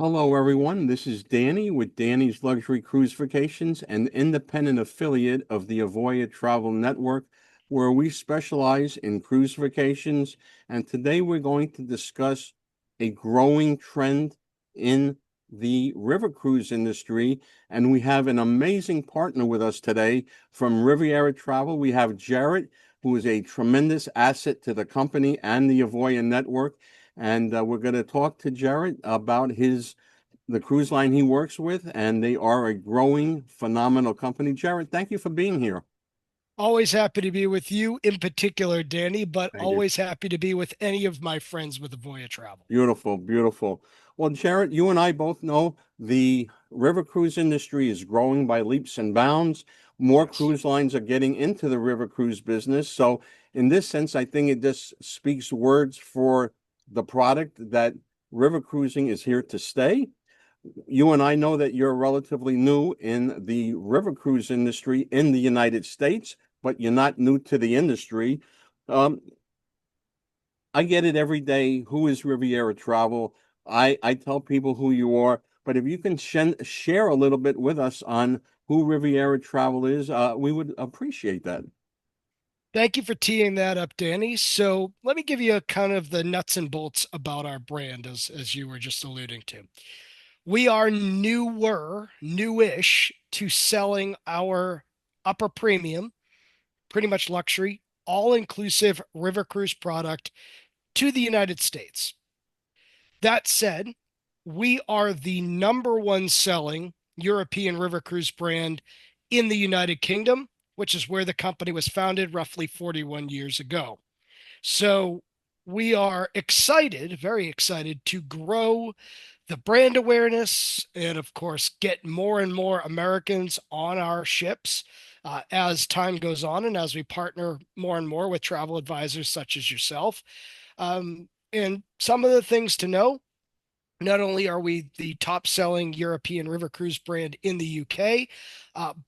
Hello, everyone. This is Danny with Danny's Luxury Cruise Vacations, an independent affiliate of the Riviera Travel Network, where we specialize in cruise vacations. And today we're going to discuss a growing trend in the river cruise industry. And we have an amazing partner with us today from Riviera Travel. We have Jarrett, who is a tremendous asset to the company and the Avoya Network. And we're going to talk to Jarrett about the cruise line he works with, and they are a growing, phenomenal company. Jarrett, thank you for being here. Always happy to be with you in particular, Danny, but Thank you. always happy to be with any of my friends with Avoya Travel. Beautiful, beautiful. Well, Jarrett, you and I both know the river cruise industry is growing by leaps and bounds. More Yes. cruise lines are getting into the river cruise business. So, in this sense, I think it just speaks words for the product that river cruising is here to stay. You and I know that you're relatively new in the river cruise industry in the United States, but you're not new to the industry. Um, I get it every day. Who is Riviera Travel? I tell people who you are, but if you can share a little bit with us on who Riviera Travel is, we would appreciate that. Thank you for teeing that up, Danny. So let me give you a kind of the nuts and bolts about our brand, as you were just alluding to. We are newish to selling our upper premium, pretty much luxury, all-inclusive river cruise product to the United States. That said, we are the number one selling European river cruise brand in the United Kingdom, which is where the company was founded roughly 41 years ago. So we are excited, very excited to grow the brand awareness and, of course, get more and more Americans on our ships as time goes on and as we partner more and more with travel advisors such as yourself. And some of the things to know, not only are we the top selling European river cruise brand in the UK,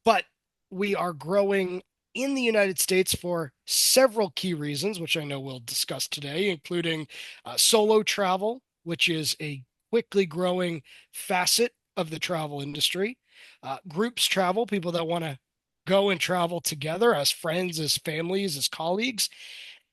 but we are growing in the United States for several key reasons, which I know we'll discuss today, including solo travel, which is a quickly growing facet of the travel industry, groups travel, people that want to go and travel together as friends, as families, as colleagues,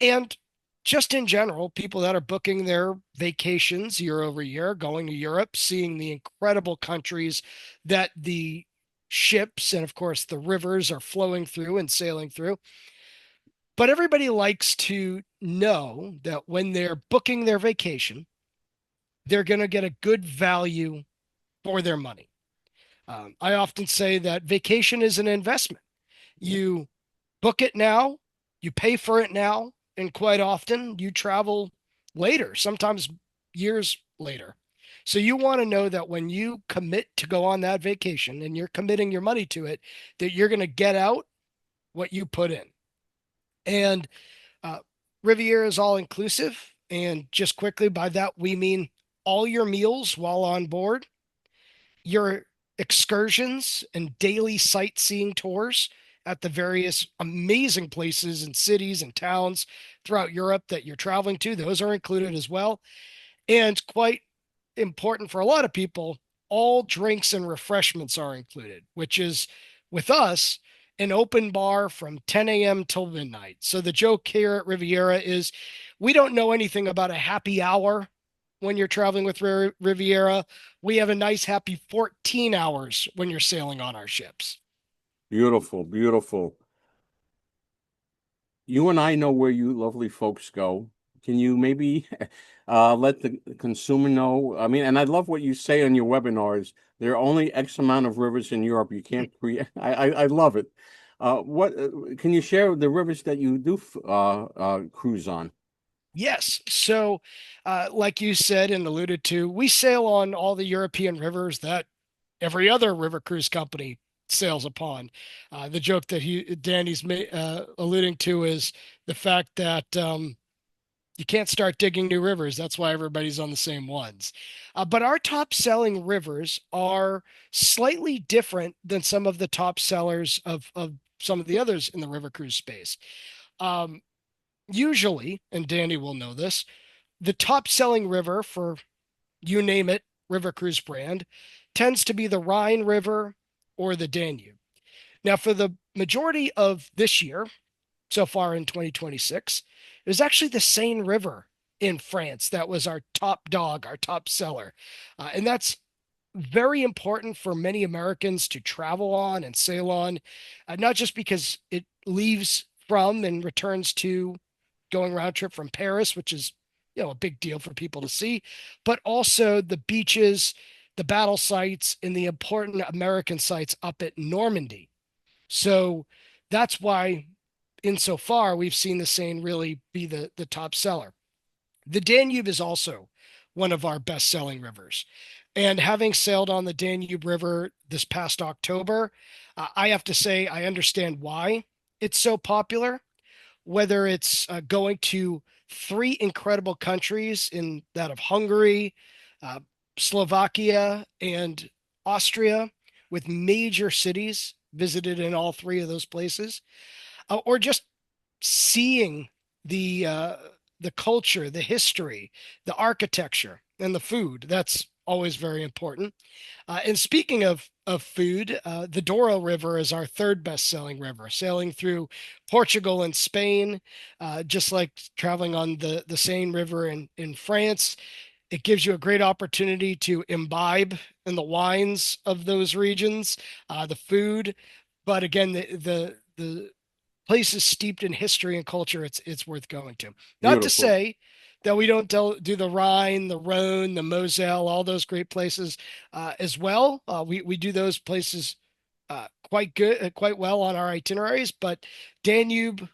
and just in general, people that are booking their vacations year over year, going to Europe, seeing the incredible countries that the ships and, of course, the rivers are flowing through and sailing through. But everybody likes to know that when they're booking their vacation, they're going to get a good value for their money. I often say that vacation is an investment. You book it now, you pay for it now, and quite often you travel later, sometimes years later. So you want to know that when you commit to go on that vacation and you're committing your money to it, that you're going to get out what you put in. And uh, Riviera is all inclusive. And just quickly, by that, we mean all your meals while on board, your excursions and daily sightseeing tours at the various amazing places and cities and towns throughout Europe that you're traveling to. Those are included as well. And quite important for a lot of people, all drinks and refreshments are included, which is with us an open bar from 10 a.m. till midnight. So the joke here at Riviera is we don't know anything about a happy hour when you're traveling with Riviera. We have a nice happy 14 hours when you're sailing on our ships. Beautiful, beautiful. You and I know where you lovely folks go. Can you maybe let the consumer know? I mean, and I love what you say on your webinars. There are only X amount of rivers in Europe. You can't create. I love it. What can you share the rivers that you do cruise on? Yes. So, like you said and alluded to, we sail on all the European rivers that every other river cruise company sails upon. The joke that Danny's alluding to is the fact that you can't start digging new rivers. That's why everybody's on the same ones. But our top selling rivers are slightly different than some of the top sellers of some of the others in the river cruise space. Um, Usually, and Danny will know this, the top selling river for you name it, river cruise brand tends to be the Rhine River or the Danube. Now, for the majority of this year, so far in 2026, it was actually the Seine River in France that was our top dog, our top seller. And that's very important for many Americans to travel on and sail on, not just because it leaves from and returns to going round trip from Paris, which is a big deal for people to see, but also the beaches, the battle sites, and the important American sites up at Normandy. So that's why, insofar, we've seen the Seine really be the top seller. The Danube is also one of our best selling rivers. And having sailed on the Danube River this past October, I have to say I understand why it's so popular, whether it's going to three incredible countries in that of Hungary, uh, Slovakia, and Austria, with major cities visited in all three of those places, or just seeing the uh, the culture, the history, the architecture, and the food. That's always very important. And speaking of food, the Douro River is our third best-selling river, sailing through Portugal and Spain, just like traveling on the Seine River in France. It gives you a great opportunity to imbibe in the wines of those regions, the food. But again, the place is steeped in history and culture. It's worth going to. Not to Beautiful. say that we don't do the Rhine, the Rhône, the Moselle, all those great places as well. We do those places quite good, quite well on our itineraries. But Danube,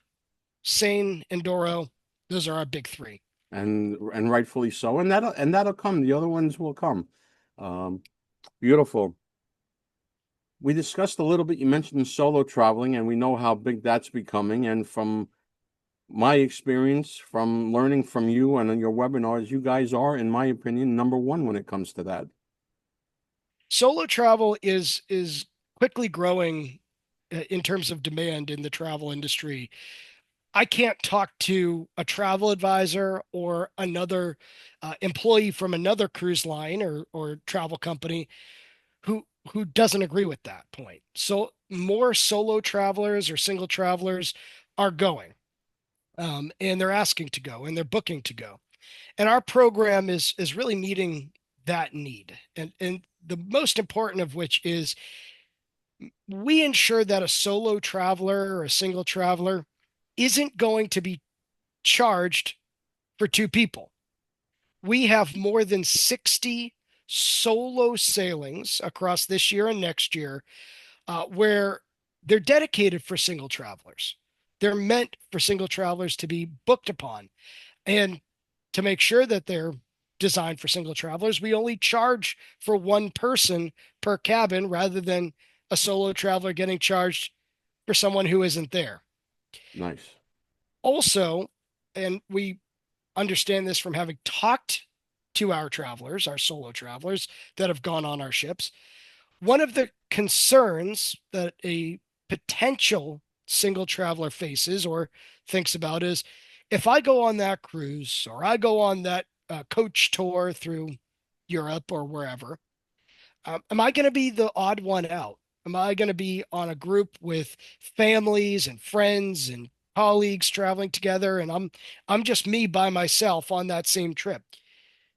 Seine, and Douro, those are our big three. And rightfully so. And that'll come. The other ones will come. Um, Beautiful. We discussed a little bit, you mentioned solo traveling, and we know how big that's becoming. And from my experience, from learning from you and on your webinars, you guys are, in my opinion, number one when it comes to that. Solo travel is quickly growing in terms of demand in the travel industry. I can't talk to a travel advisor or another employee from another cruise line or travel company who doesn't agree with that point. So more solo travelers or single travelers are going, and they're asking to go and they're booking to go. And our program is really meeting that need. And the most important of which is we ensure that a solo traveler or a single traveler isn't going to be charged for two people. We have more than 60 solo sailings across this year and next year where they're dedicated for single travelers. They're meant for single travelers to be booked upon. And to make sure that they're designed for single travelers, we only charge for one person per cabin rather than a solo traveler getting charged for someone who isn't there. Nice. Also, and we understand this from having talked to our travelers, our solo travelers that have gone on our ships, one of the concerns that a potential single traveler faces or thinks about is if I go on that cruise or I go on that coach tour through Europe or wherever, am I going to be the odd one out? Am I going to be on a group with families and friends and colleagues traveling together, and I'm just me by myself on that same trip?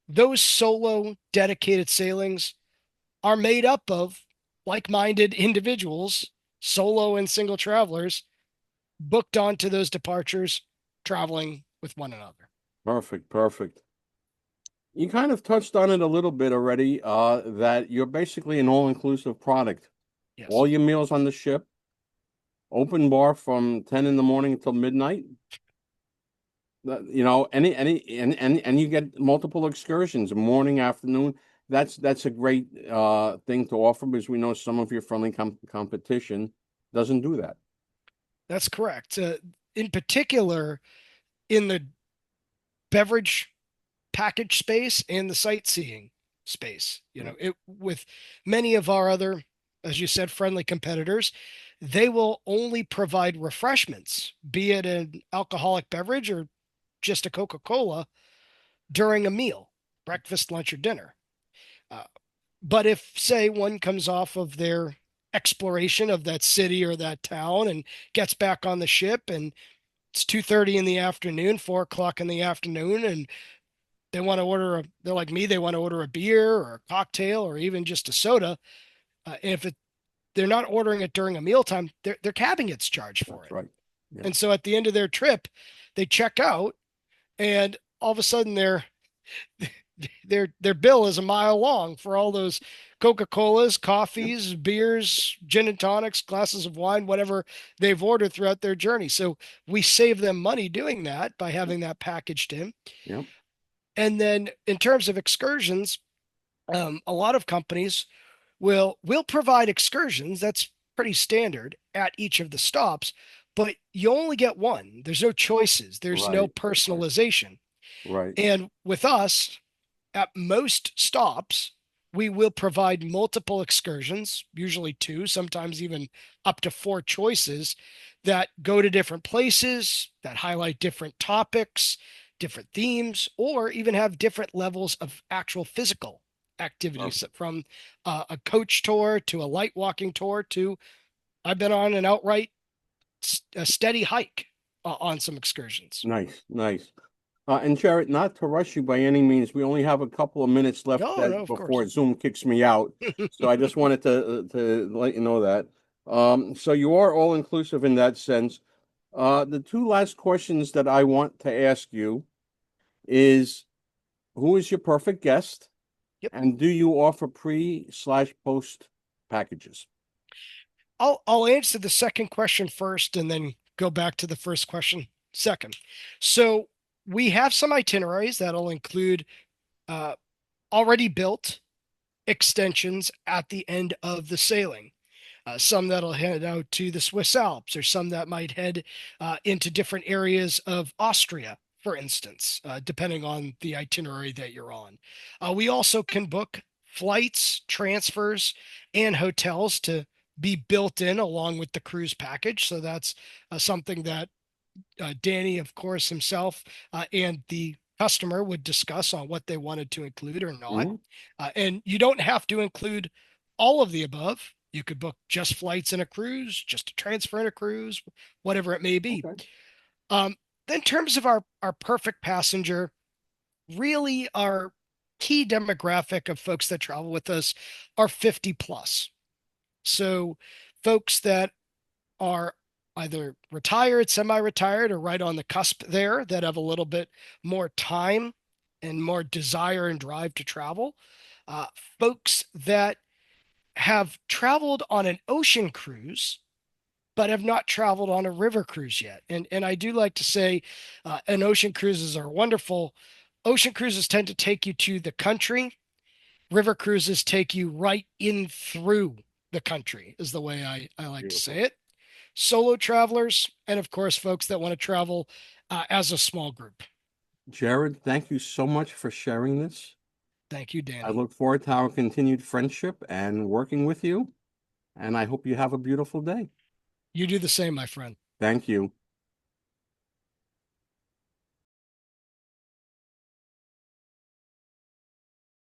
Those solo dedicated sailings are made up of like-minded individuals, solo and single travelers, booked onto those departures, traveling with one another. Perfect. Perfect. You kind of touched on it a little bit already, that you're basically an all-inclusive product. Yes, All your meals on the ship, open bar from 10 in the morning until midnight. And you get multiple excursions, morning, afternoon. That's a great thing to offer because we know some of your friendly competition doesn't do that. that's correct. In particular, in the beverage package space and the sightseeing space, it with many of our other, as you said, friendly competitors, they will only provide refreshments, be it an alcoholic beverage or just a Coca-Cola during a meal, breakfast, lunch, or dinner. But if, say, one comes off of their exploration of that city or that town and gets back on the ship and it's 2:30 in the afternoon, 4 o'clock in the afternoon, and they want to order they're like me, they want to order a beer or a cocktail or even just a soda. If they're not ordering it during a mealtime, their cabin gets charged for That's it. right. Yeah. And so at the end of their trip, they check out and all of a sudden their bill is a mile long for all those Coca-Colas, Yeah. coffees, beers, gin and tonics, glasses of wine, whatever they've ordered throughout their journey. So we save them money doing that by having that packaged in. Yeah. And then in terms of excursions, a lot of companies will provide excursions. That's pretty standard at each of the stops, but you only get one. There's no choices. There's no Right. Right. personalization. Right. And with us, at most stops, we will provide multiple excursions, usually two, sometimes even up to four choices that go to different places, that highlight different topics, different themes, or even have different levels of actual physical activities Perfect. from a coach tour to a light walking tour to I've been on an outright a steady hike on some excursions. Nice. Nice. And Jared, not to rush you by any means, we only have a couple of minutes left No, no, that of course. before Zoom kicks me out. So I just wanted to let you know that. So you are all inclusive in that sense. The two last questions that I want to ask you is, who is your perfect guest? Yep. And do you offer pre/post packages? I'll answer the second question first and then go back to the first question second. So we have some itineraries that'll include uh, already built extensions at the end of the sailing. Some that'll head out to the Swiss Alps, or some that might head into different areas of Austria, for instance, depending on the itinerary that you're on. We also can book flights, transfers, and hotels to be built in along with the cruise package. So that's something that Danny, of course, himself and the customer would discuss on what they wanted to include or not. Mhm. And you don't have to include all of the above. You could book just flights in a cruise, just a transfer in a cruise, whatever it may be. Okay. Um, in terms of our perfect passenger, really our key demographic of folks that travel with us are 50 plus. So folks that are either retired, semi-retired, or right on the cusp there that have a little bit more time and more desire and drive to travel. Uh, Folks that have traveled on an ocean cruise but have not traveled on a river cruise yet. And I do like to say, an ocean cruises are wonderful. Ocean cruises tend to take you to the country. River cruises take you right in through the country, is the way I like to say Beautiful. it. Solo travelers, and of course, folks that want to travel as a small group. Jared, thank you so much for sharing this. Thank you, I Danny. look forward to our continued friendship and working with you, and I hope you have a beautiful day. You do the same, my friend. Thank you.